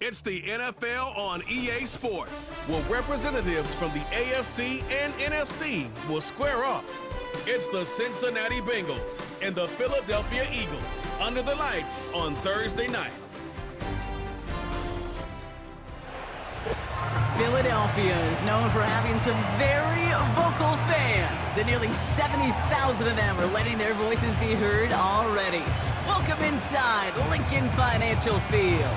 It's the NFL on EA Sports, where representatives from the AFC and NFC will square off. It's the Cincinnati Bengals and the Philadelphia Eagles under the lights on Thursday night. Philadelphia is known for having some very vocal fans, and nearly 70,000 of them are letting their voices be heard already. Welcome inside Lincoln Financial Field.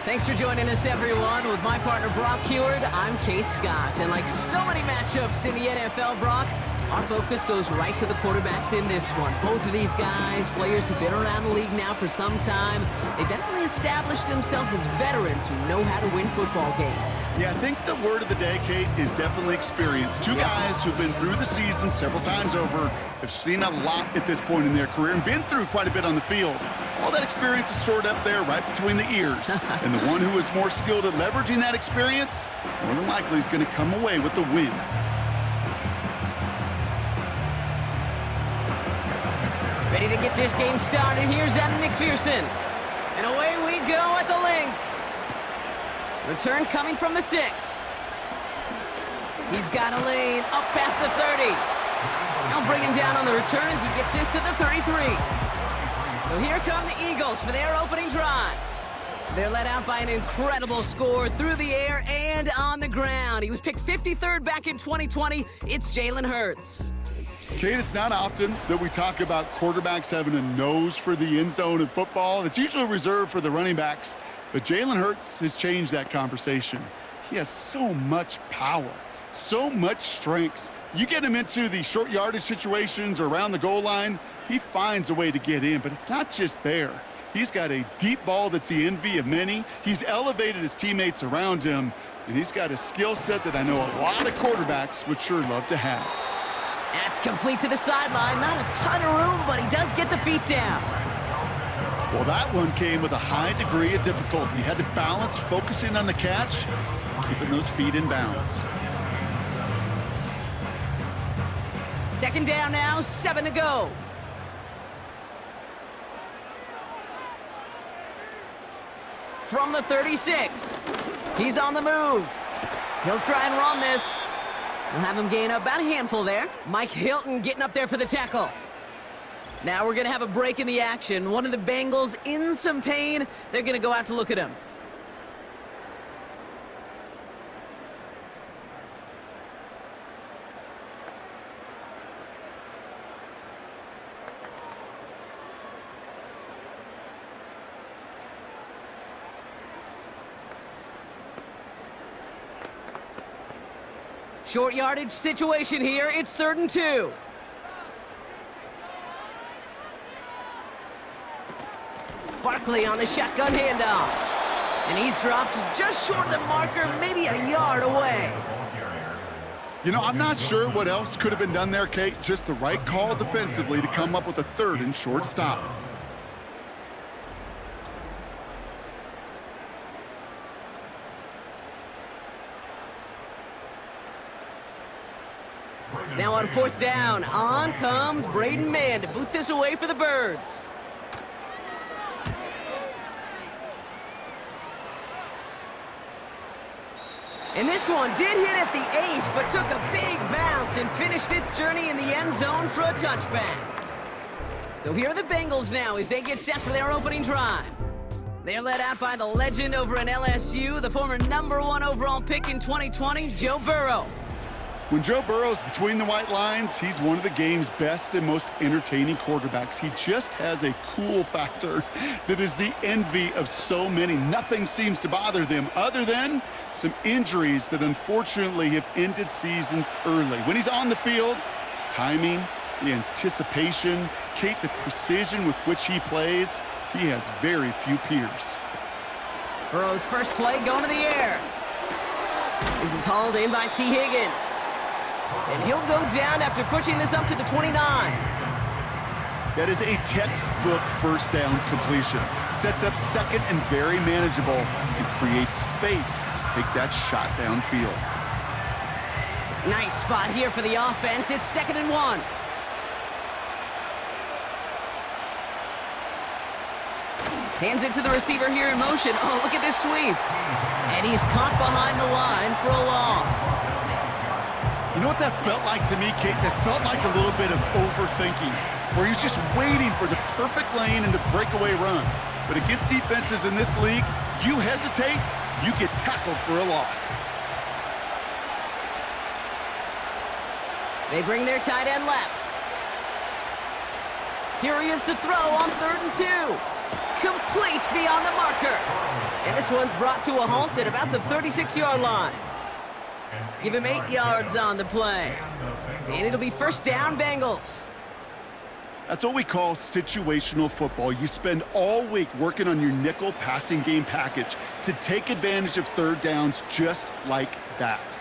Thanks for joining us, everyone. With my partner, Brock Heward, I'm Kate Scott. And like so many matchups in the NFL, Brock, our focus goes right to the quarterbacks in this one. Both of these guys, players who've been around the league now for some time, they've definitely established themselves as veterans who know how to win football games. Yeah, I think the word of the day, Kate, is definitely experience. Two guys who've been through the season several times over, have seen a lot at this point in their career, and been through quite a bit on the field. All that experience is stored up there right between the ears. And the one who is more skilled at leveraging that experience, more than likely is going to come away with the win. Ready to get this game started. Here's Evan McPherson. And away we go at the link. Return coming from the 6. He's got a lane up past the 30. They'll bring him down on the return as he gets this to the 33. So here come the Eagles for their opening drive. They're led out by an incredible score through the air and on the ground. He was picked 53rd back in 2020. It's Jalen Hurts. Kate, it's not often that we talk about quarterbacks having a nose for the end zone in football. It's usually reserved for the running backs. But Jalen Hurts has changed that conversation. He has so much power, so much strength. You get him into the short yardage situations or around the goal line, he finds a way to get in. But it's not just there. He's got a deep ball that's the envy of many. He's elevated his teammates around him. And he's got a skill set that I know a lot of quarterbacks would sure love to have. That's complete to the sideline. Not a ton of room, but he does get the feet down. Well, that one came with a high degree of difficulty. He had to balance focusing on the catch, keeping those feet in bounds. Second down now, 7 to go. From the 36, he's on the move. He'll try and run this. We'll have him gain about a handful there. Mike Hilton getting up there for the tackle. Now we're going to have a break in the action. One of the Bengals in some pain. They're going to go out to look at him. Short yardage situation here. It's 3rd and 2. Barkley on the shotgun handoff. And he's dropped just short of the marker, maybe a yard away. You know, I'm not sure what else could have been done there, Kate. Just the right call defensively to come up with a 3rd and short stop. Now on 4th down, on comes Braden Mann to boot this away for the Birds. And this one did hit at the 8, but took a big bounce and finished its journey in the end zone for a touchback. So here are the Bengals now as they get set for their opening drive. They're led out by the legend over in LSU, the former #1 overall pick in 2020, Joe Burrow. When Joe Burrow's between the white lines, he's one of the game's best and most entertaining quarterbacks. He just has a cool factor that is the envy of so many. Nothing seems to bother them other than some injuries that unfortunately have ended seasons early. When he's on the field, timing, the anticipation, Kate, the precision with which he plays, he has very few peers. Burrow's first play going to the air. This is hauled in by T. Higgins. And he'll go down after pushing this up to the 29. That is a textbook first down completion. Sets up second and very manageable and creates space to take that shot downfield. Nice spot here for the offense. It's 2nd and 1. Hands it to the receiver here in motion. Oh, look at this sweep. And he's caught behind the line for a loss. You know what that felt like to me, Kate? That felt like a little bit of overthinking, where he's just waiting for the perfect lane and the breakaway run. But against defenses in this league, you hesitate, you get tackled for a loss. They bring their tight end left. Here he is to throw on 3rd and 2. Complete beyond the marker. And this one's brought to a halt at about the 36-yard line. Give him 8 yards on the play. And it'll be first down, Bengals. That's what we call situational football. You spend all week working on your nickel passing game package to take advantage of 3rd downs just like that.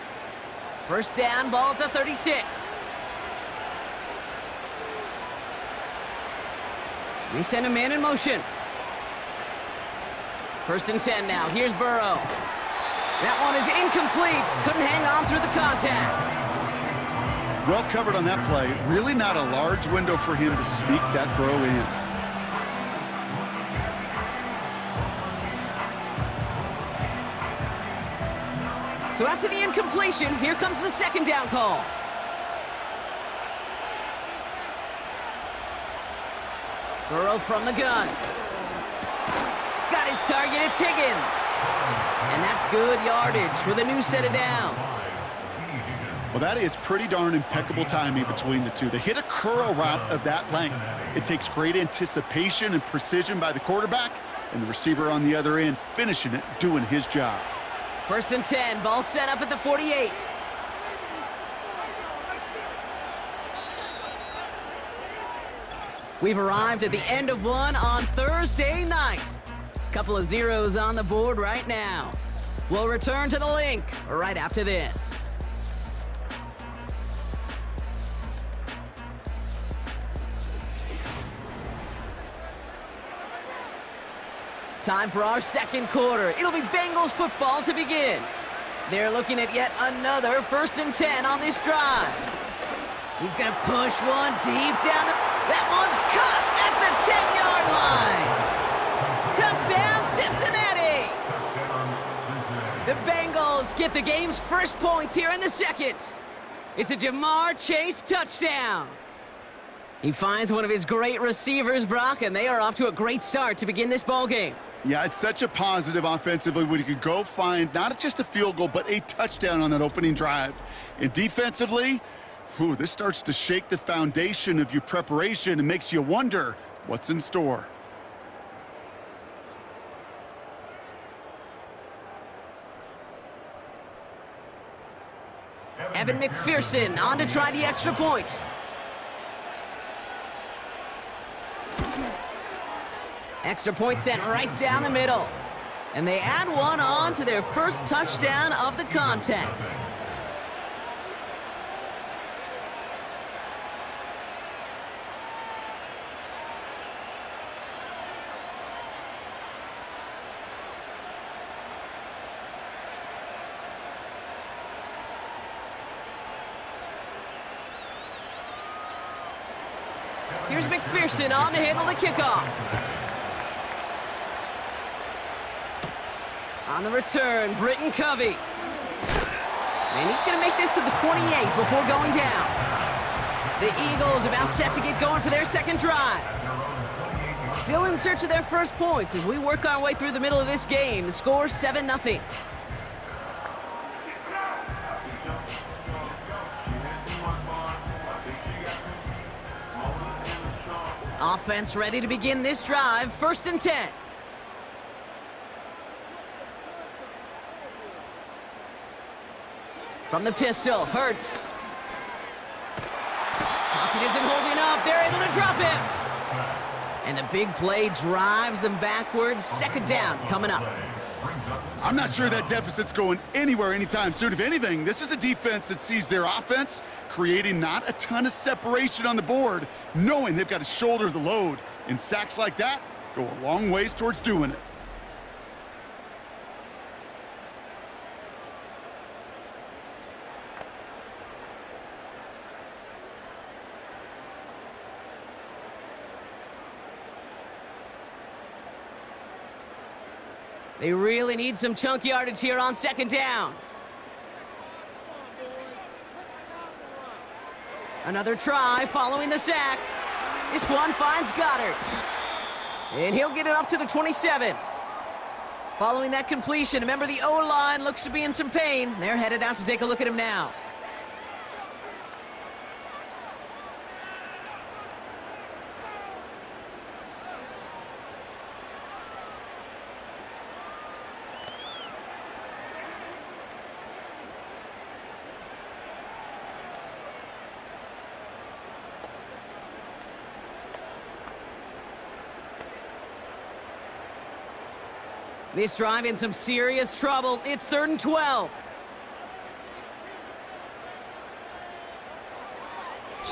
First down, ball at the 36. We send a man in motion. 1st and 10 now. Here's Burrow. That one is incomplete. Couldn't hang on through the contact. Well covered on that play. Really not a large window for him to sneak that throw in. So after the incompletion, here comes the 2nd down call. Burrow from the gun. Got his target, it's Higgins. And that's good yardage with a new set of downs. Well, that is pretty darn impeccable timing between the two. To hit a curl route of that length, it takes great anticipation and precision by the quarterback, and the receiver on the other end finishing it, doing his job. 1st and 10, ball set up at the 48. We've arrived at the end of one on Thursday night. Couple of zeros on the board right now. We'll return to the link right after this. Time for our 2nd quarter. It'll be Bengals football to begin. They're looking at yet another 1st and 10 on this drive. He's going to push one deep down. That one's caught at the 10-yard line. Touchdown, Cincinnati. The Bengals get the game's first points here in the 2nd. It's a Jamar Chase touchdown. He finds one of his great receivers, Brock, and they are off to a great start to begin this ballgame. Yeah, it's such a positive offensively when you could go find not just a field goal, but a touchdown on that opening drive. And defensively, this starts to shake the foundation of your preparation and makes you wonder what's in store. Evan McPherson on to try the extra point. Extra point sent right down the middle. And they add one on to their first touchdown of the contest. Here's McPherson on to handle the kickoff. On the return, Britton Covey. And he's going to make this to the 28 before going down. The Eagles about set to get going for their 2nd drive. Still in search of their first points as we work our way through the middle of this game. The score 7-0. Offense ready to begin this drive. 1st and 10. From the pistol, Hurts. Pocket isn't holding up. They're able to drop him. And the big play drives them backwards. 2nd down coming up. I'm not sure that deficit's going anywhere anytime soon. If anything, this is a defense that sees their offense creating not a ton of separation on the board, knowing they've got to shoulder the load. And sacks like that go a long ways towards doing it. They really need some chunk yardage here on second down. Another try following the sack. This one finds Goddard. And he'll get it up to the 27. Following that completion, remember the O-line looks to be in some pain. They're headed out to take a look at him now. This drive in some serious trouble. It's 3rd and 12.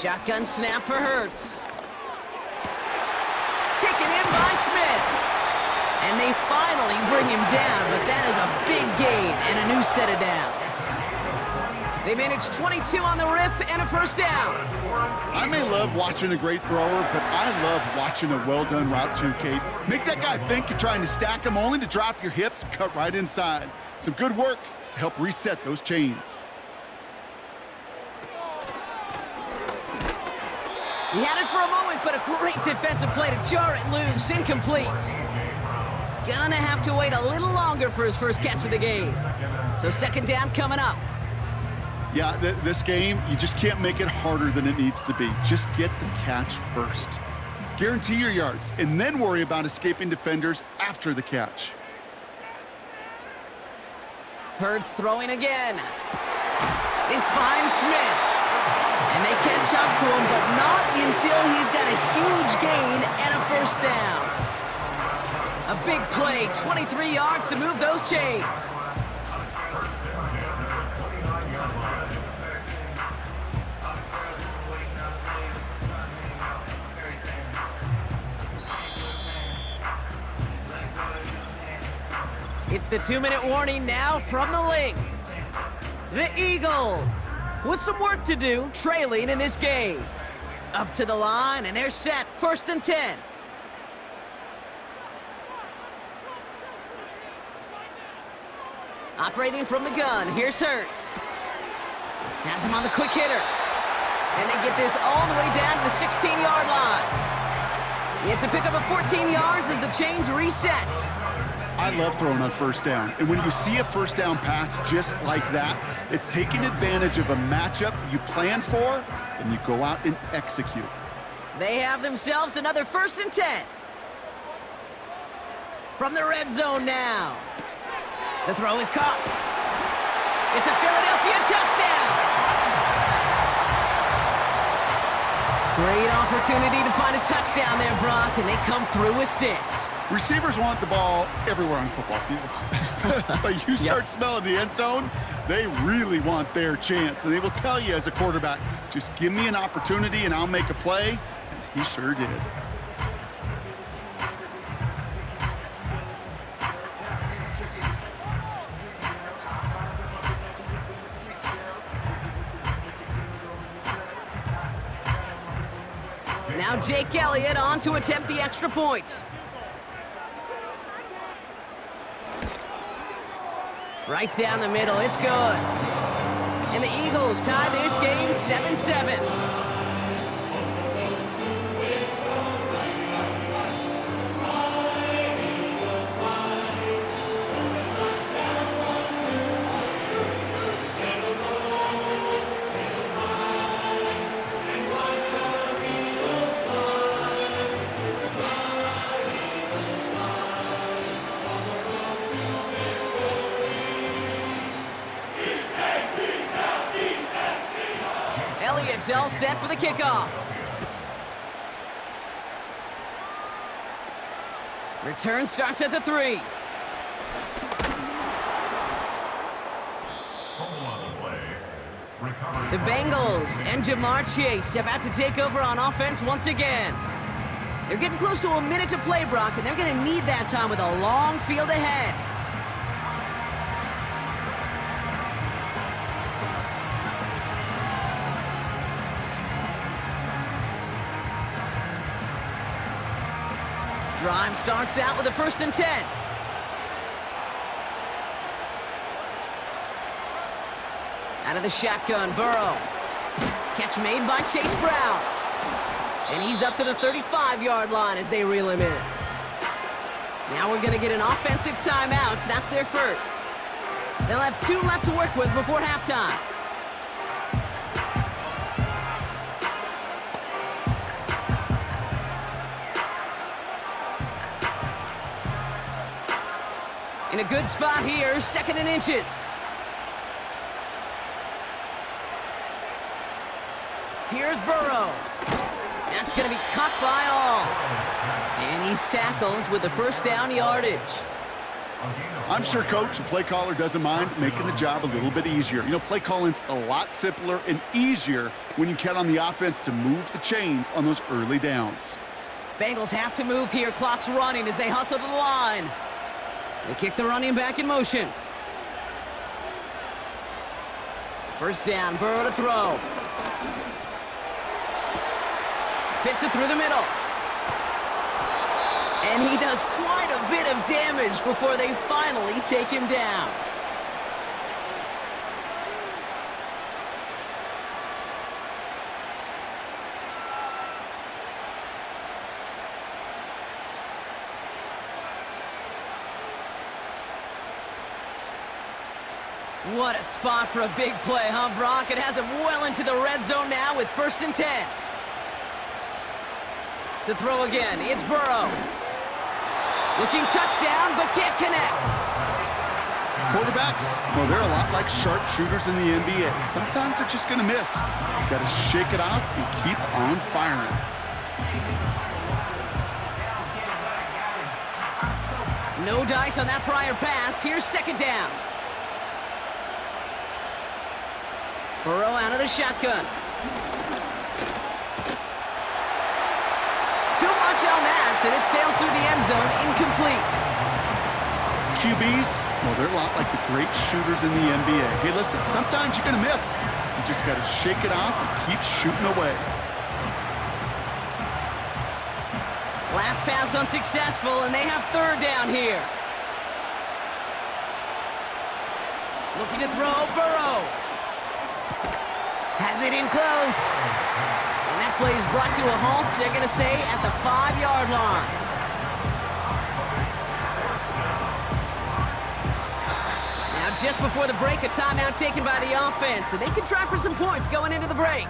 Shotgun snap for Hurts. Taken in by Smith. And they finally bring him down, but that is a big gain and a new set of downs. They managed 22 on the rip and a first down. I may love watching a great thrower, but I love watching a well-done route too, Kate. Make that guy think you're trying to stack him only to drop your hips and cut right inside. Some good work to help reset those chains. He had it for a moment, but a great defensive play to jar it loose. Incomplete. Gonna have to wait a little longer for his first catch of the game. So second down coming up. Yeah, this game, you just can't make it harder than it needs to be. Just get the catch first. Guarantee your yards, and then worry about escaping defenders after the catch. Hurts throwing again. This finds Smith. And they catch up to him, but not until he's got a huge gain and a first down. A big play, 23 yards to move those chains. It's the 2-minute warning now from the link. The Eagles, with some work to do, trailing in this game. Up to the line, and they're set, 1st and 10. Operating from the gun, here's Hurts. Has him on the quick hitter. And they get this all the way down to the 16-yard line. It's a pickup of 14 yards as the chains reset. I love throwing on first down. And when you see a first down pass just like that, it's taking advantage of a matchup you plan for, and you go out and execute. They have themselves another 1st and 10. From the red zone now. The throw is caught. It's a Philadelphia touchdown. Great opportunity to find a touchdown there, Brock, and they come through with 6. Receivers want the ball everywhere on football fields. But you start smelling the end zone, they really want their chance. And they will tell you as a quarterback, just give me an opportunity and I'll make a play. And he sure did. Now Jake Elliott on to attempt the extra point. Right down the middle, it's good. And the Eagles tie this game 7-7. Elliott's all set for the kickoff. Return starts at the 3. The Bengals and Jamar Chase about to take over on offense once again. They're getting close to a minute to play, Brock, and they're going to need that time with a long field ahead. Drive starts out with a 1st and 10. Out of the shotgun, Burrow. Catch made by Chase Brown. And he's up to the 35-yard line as they reel him in. Now we're going to get an offensive timeout. That's their first. They'll have 2 left to work with before halftime. In a good spot here, 2nd and inches. Here's Burrow. That's going to be caught by all. And he's tackled with the first down yardage. I'm sure Coach, the play caller, doesn't mind making the job a little bit easier. You know, play calling's a lot simpler and easier when you count on the offense to move the chains on those early downs. Bengals have to move here. Clock's running as they hustle to the line. They kick the running back in motion. First down, Burrow to throw. Fits it through the middle. And he does quite a bit of damage before they finally take him down. What a spot for a big play, huh, Brock? It has him well into the red zone now with 1st and 10. To throw again, it's Burrow. Looking touchdown, but can't connect. Quarterbacks, well, they're a lot like sharpshooters in the NBA. Sometimes they're just going to miss. You got to shake it off and keep on firing. No dice on that prior pass. Here's 2nd down. Burrow out of the shotgun. Too much on that, and it sails through the end zone, incomplete. QBs, well, they're a lot like the great shooters in the NBA. Hey, listen, sometimes you're going to miss. You just got to shake it off and keep shooting away. Last pass unsuccessful, and they have 3rd down here. Looking to throw, Burrow. Has it in close. And that play is brought to a halt, they're going to say, at the 5-yard line. Now, just before the break, a timeout taken by the offense, and they can try for some points going into the break.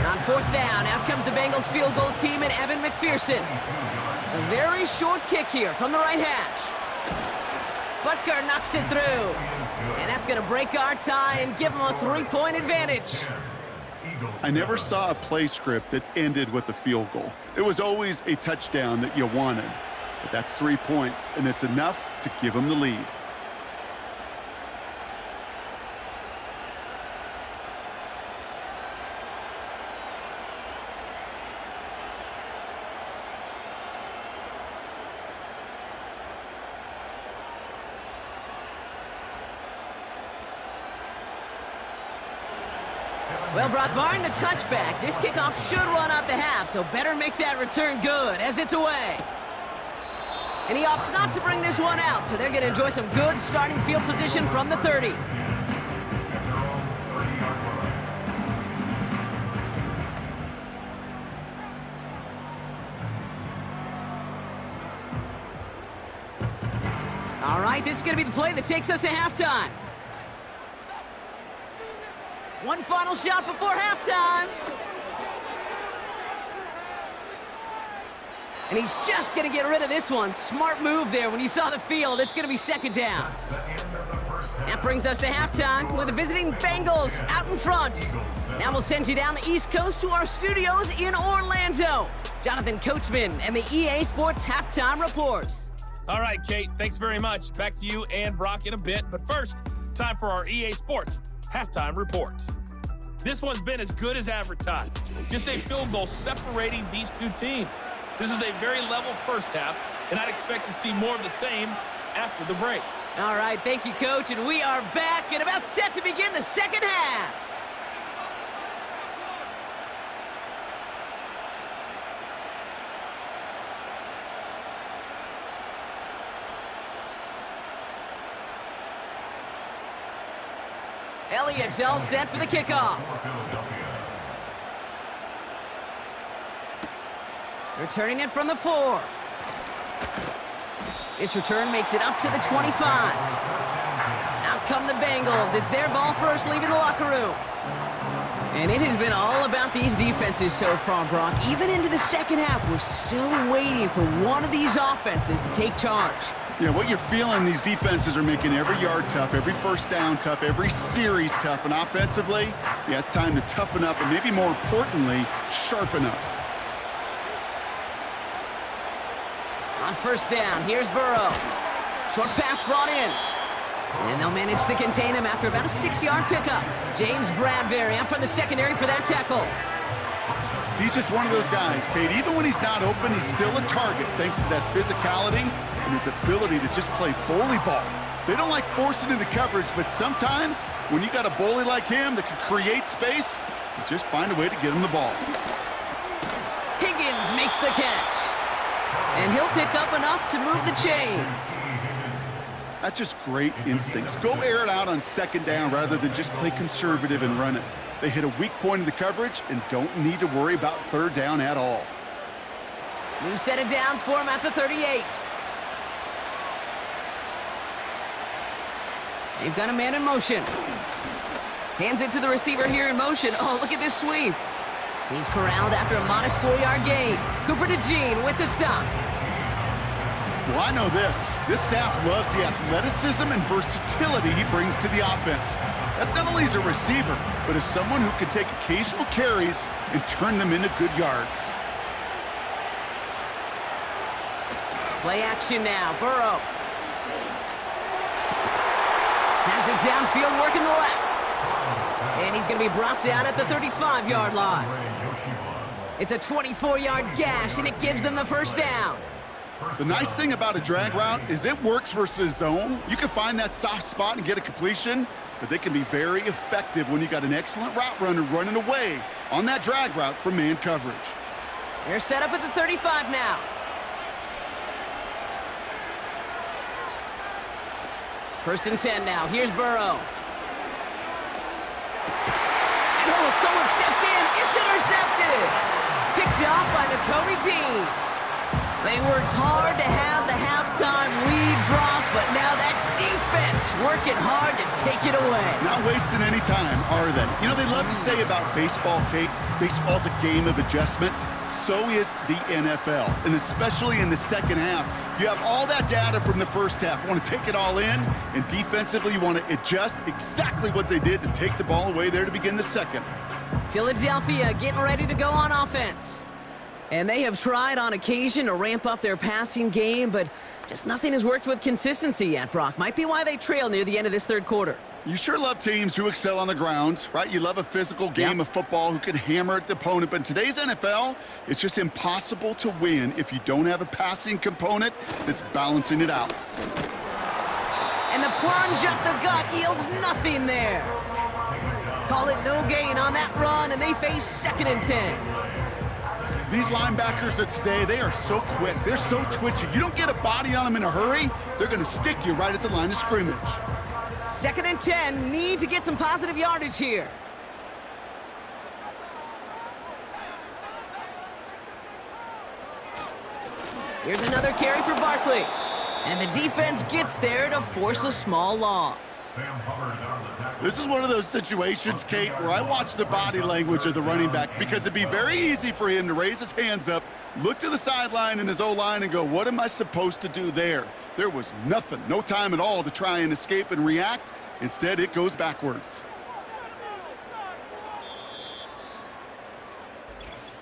On 4th down, out comes the Bengals field goal team and Evan McPherson. A very short kick here from the right hash. Butker knocks it through. And that's going to break our tie and give them a 3-point advantage. I never saw a play script that ended with a field goal. It was always a touchdown that you wanted. But that's 3 points, and it's enough to give them the lead. Well, Brock, barring the touchback, this kickoff should run out the half, so better make that return good as it's away. And he opts not to bring this one out, so they're going to enjoy some good starting field position from the 30. All right, this is going to be the play that takes us to halftime. One final shot before halftime. And he's just going to get rid of this one. Smart move there when you saw the field. It's going to be 2nd down. That brings us to halftime with the visiting Bengals out in front. Now we'll send you down the East Coast to our studios in Orlando. Jonathan Coachman and the EA Sports Halftime Report. All right, Kate, thanks very much. Back to you and Brock in a bit. But first, time for our EA Sports Halftime Report. This one's been as good as advertised. Just a field goal separating these two teams. This is a very level first half, and I'd expect to see more of the same after the break. All right, thank you, Coach, and we are back and about set to begin the second half. Elliott's all set for the kickoff. Returning it from the 4. This return makes it up to the 25. Out come the Bengals. It's their ball first, leaving the locker room. And it has been all about these defenses so far, Brock. Even into the second half, we're still waiting for one of these offenses to take charge. Yeah, what you're feeling, these defenses are making every yard tough, every first down tough, every series tough. And offensively, yeah, it's time to toughen up and maybe more importantly, sharpen up. On first down, here's Burrow. Short pass brought in. And they'll manage to contain him after about a 6-yard pickup. James Bradbury up from the secondary for that tackle. He's just one of those guys, Kate. Even when he's not open, he's still a target thanks to that physicality and his ability to just play bully ball. They don't like forcing into coverage, but sometimes when you got a bully like him that can create space, you just find a way to get him the ball. Higgins makes the catch. And he'll pick up enough to move the chains. That's just great instincts. Go air it out on second down rather than just play conservative and run it. They hit a weak point in the coverage and don't need to worry about third down at all. New set of downs for him at the 38. They've got a man in motion. Hands it to the receiver here in motion. Oh, look at this sweep. He's corralled after a modest 4-yard gain. Cooper DeJean with the stop. Well, I know this. This staff loves the athleticism and versatility he brings to the offense. That's not only as a receiver, but as someone who can take occasional carries and turn them into good yards. Play action now. Burrow. Has it downfield, working the left. And he's going to be brought down at the 35-yard line. It's a 24-yard gash, and it gives them the first down. The nice thing about a drag route is it works versus zone. You can find that soft spot and get a completion, but they can be very effective when you got an excellent route runner running away on that drag route from man coverage. They're set up at the 35 now. First and 10 now. Here's Burrow. And oh, someone stepped in. It's intercepted. Picked off by Nakobe Dean. They worked hard to have the halftime lead, Brock, but now that defense working hard to take it away. Not wasting any time, are they? You know, they love to say about baseball, Kate, baseball's a game of adjustments. So is the NFL, and especially in the second half. You have all that data from the first half. You want to take it all in, and defensively you want to adjust exactly what they did to take the ball away there to begin the second. Philadelphia getting ready to go on offense. And they have tried on occasion to ramp up their passing game, but just nothing has worked with consistency yet, Brock. Might be why they trail near the end of this third quarter. You sure love teams who excel on the ground, right? You love a physical game of football who can hammer at the opponent. But in today's NFL, it's just impossible to win if you don't have a passing component that's balancing it out. And the plunge up the gut yields nothing there. Call it no gain on that run, and they face 2nd and 10. These linebackers of today, they are so quick. They're so twitchy. You don't get a body on them in a hurry, they're going to stick you right at the line of scrimmage. 2nd and 10, need to get some positive yardage here. Here's another carry for Barkley. And the defense gets there to force a small loss. This is one of those situations, Kate, where I watch the body language of the running back because it'd be very easy for him to raise his hands up, look to the sideline in his O-line and go, what am I supposed to do there? There was nothing, no time at all to try and escape and react. Instead, it goes backwards.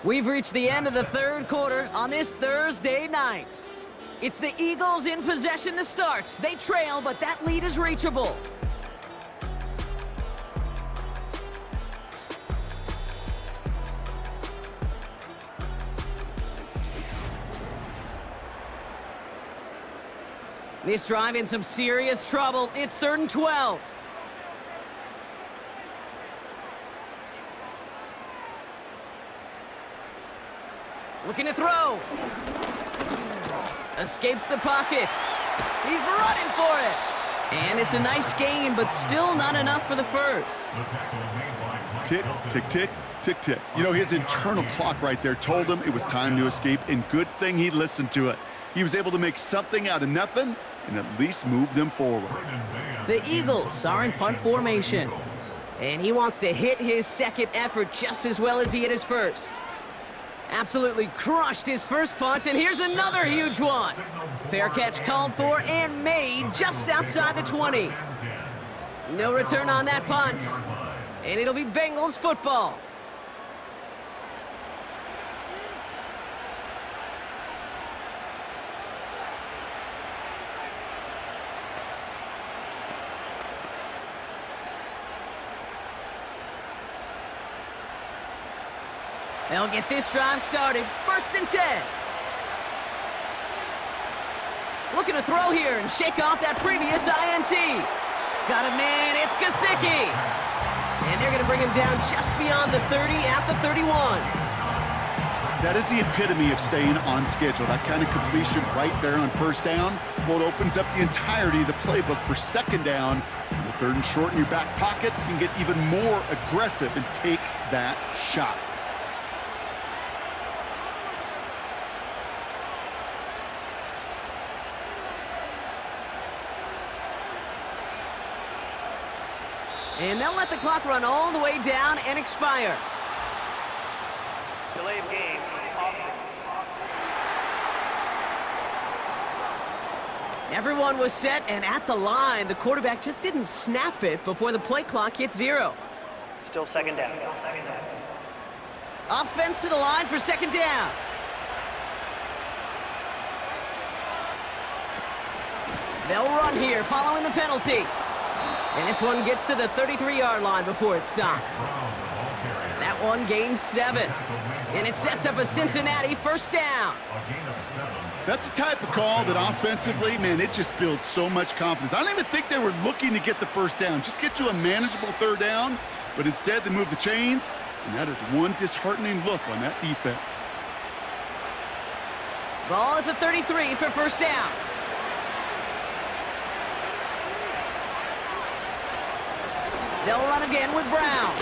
We've reached the end of the third quarter on this Thursday night. It's the Eagles in possession to start. They trail, but that lead is reachable. This drive in some serious trouble. It's 3rd and 12. Looking to throw. Escapes the pocket. He's running for it. And it's a nice gain, but still not enough for the first. Tick, tick, tick, tick, tick. You know, his internal clock right there told him it was time to escape, and good thing he listened to it. He was able to make something out of nothing and at least move them forward. The Eagles are in punt formation, and he wants to hit his second effort just as well as he hit his first. Absolutely crushed his first punch, and here's another huge one. Fair catch called for and made just outside the 20. No return on that punt, and it'll be Bengals football. They'll get this drive started. 1st and 10. Looking to throw here and shake off that previous INT. Got a man, it's Gesicki. And they're going to bring him down just beyond the 30 at the 31. That is the epitome of staying on schedule. That kind of completion right there on 1st down. Well, it opens up the entirety of the playbook for 2nd down. And the 3rd and short in your back pocket, you can get even more aggressive and take that shot. And they'll let the clock run all the way down and expire. Delay of game. Everyone was set and at the line. The quarterback just didn't snap it before the play clock hit 0. Still 2nd down. Offense to the line for 2nd down. They'll run here following the penalty. And this one gets to the 33-yard line before it's stopped. That one gains 7. And it sets up a Cincinnati 1st down. That's the type of call that offensively, man, it just builds so much confidence. I don't even think they were looking to get the 1st down, just get to a manageable 3rd down, but instead they move the chains, and that is one disheartening look on that defense. Ball at the 33 for 1st down. They'll run again with Brown.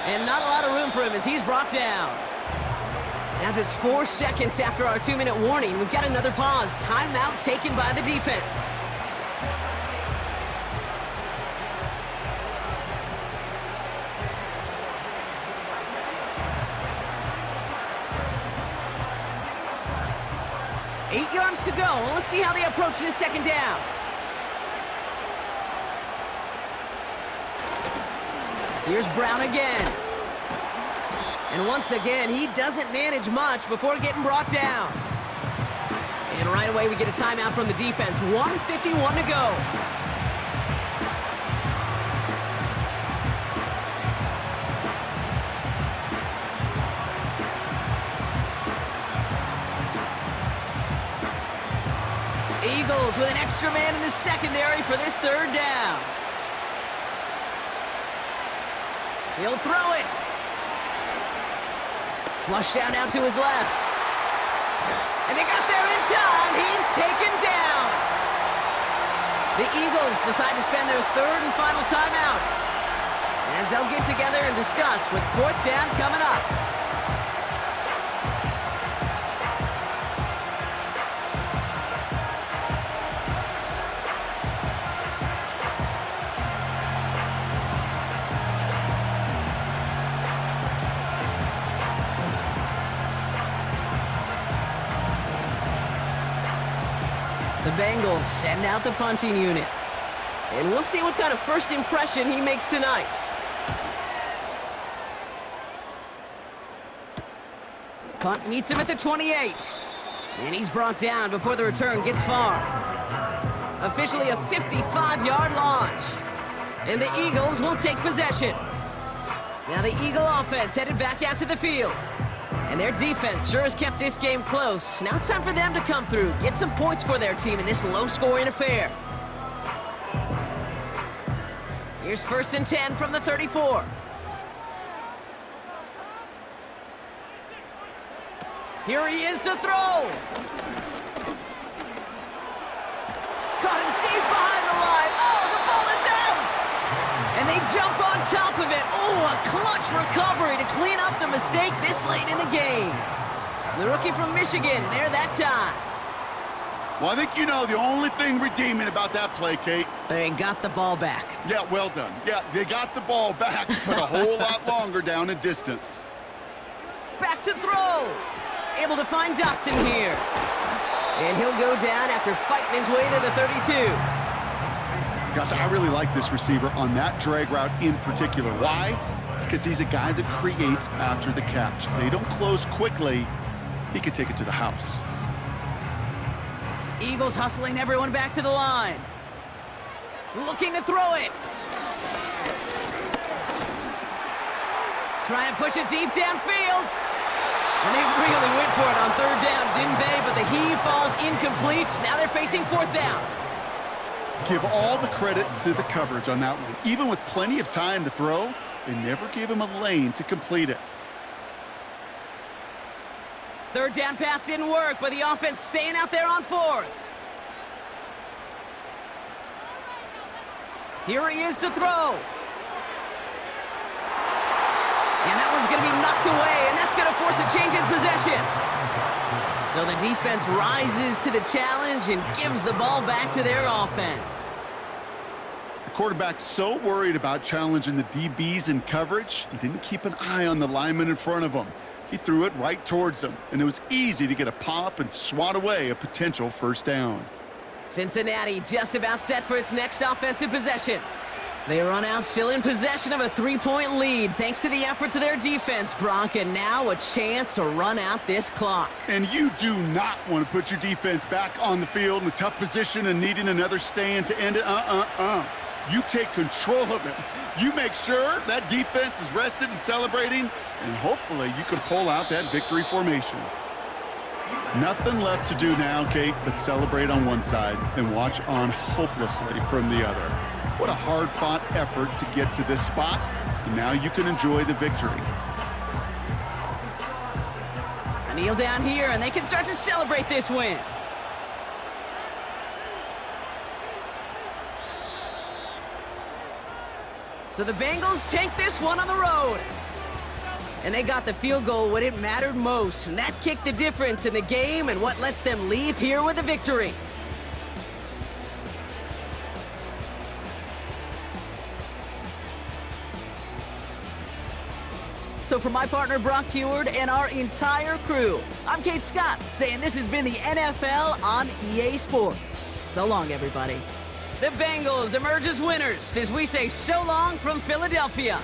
And not a lot of room for him as he's brought down. Now just 4 seconds after our 2-minute warning, we've got another pause. Timeout taken by the defense. Eight yards to go. Let's see how they approach this 2nd down. Here's Brown again. And once again, he doesn't manage much before getting brought down. And right away, we get a timeout from the defense. 1:51 to go. Eagles with an extra man in the secondary for this 3rd down. He'll throw it. Flush down now to his left. And they got there in time. He's taken down. The Eagles decide to spend their 3rd and final timeout as they'll get together and discuss with 4th down coming up. The Bengals send out the punting unit. And we'll see what kind of first impression he makes tonight. Punt meets him at the 28. And he's brought down before the return gets far. Officially a 55-yard launch. And the Eagles will take possession. Now the Eagle offense headed back out to the field. And their defense sure has kept this game close. Now it's time for them to come through, get some points for their team in this low-scoring affair. Here's 1st and 10 from the 34. Here he is to throw. Caught him deep behind the line. Oh, the ball is out! And they jump on top of it. Oh, a clutch recovery to clean up the mistake this late in the game. The rookie from Michigan there that time. Well, I think you know the only thing redeeming about that play, Kate. They got the ball back. Yeah, well done. Yeah, they got the ball back, but a whole lot longer down in distance. Back to throw. Able to find Dotson here. And he'll go down after fighting his way to the 32. Gosh, I really like this receiver on that drag route in particular. Why? Because he's a guy that creates after the catch. They don't close quickly. He could take it to the house. Eagles hustling everyone back to the line. Looking to throw it. Trying to push it deep downfield. And they really went for it on 3rd down, didn't they? But the heave falls incomplete. Now they're facing 4th down. Give all the credit to the coverage on that one. Even with plenty of time to throw, they never gave him a lane to complete it. 3rd down pass didn't work, but the offense staying out there on 4th. Here he is to throw. And that one's going to be knocked away, and that's going to force a change in possession. So the defense rises to the challenge and gives the ball back to their offense. The quarterback's so worried about challenging the DBs in coverage, he didn't keep an eye on the lineman in front of him. He threw it right towards him, and it was easy to get a pop and swat away a potential 1st down. Cincinnati just about set for its next offensive possession. They run out still in possession of a 3-point lead thanks to the efforts of their defense, Brock, and now a chance to run out this clock. And you do not want to put your defense back on the field in a tough position and needing another stand to end it. You take control of it. You make sure that defense is rested and celebrating, and hopefully you can pull out that victory formation. Nothing left to do now, Kate, but celebrate on one side and watch on hopelessly from the other. What a hard-fought effort to get to this spot, and now you can enjoy the victory. A kneel down here, and they can start to celebrate this win. So the Bengals take this one on the road. And they got the field goal when it mattered most, and that kicked the difference in the game and what lets them leave here with a victory. So for my partner Brock Heward and our entire crew, I'm Kate Scott, saying this has been the NFL on EA Sports. So long, everybody. The Bengals emerge as winners as we say so long from Philadelphia.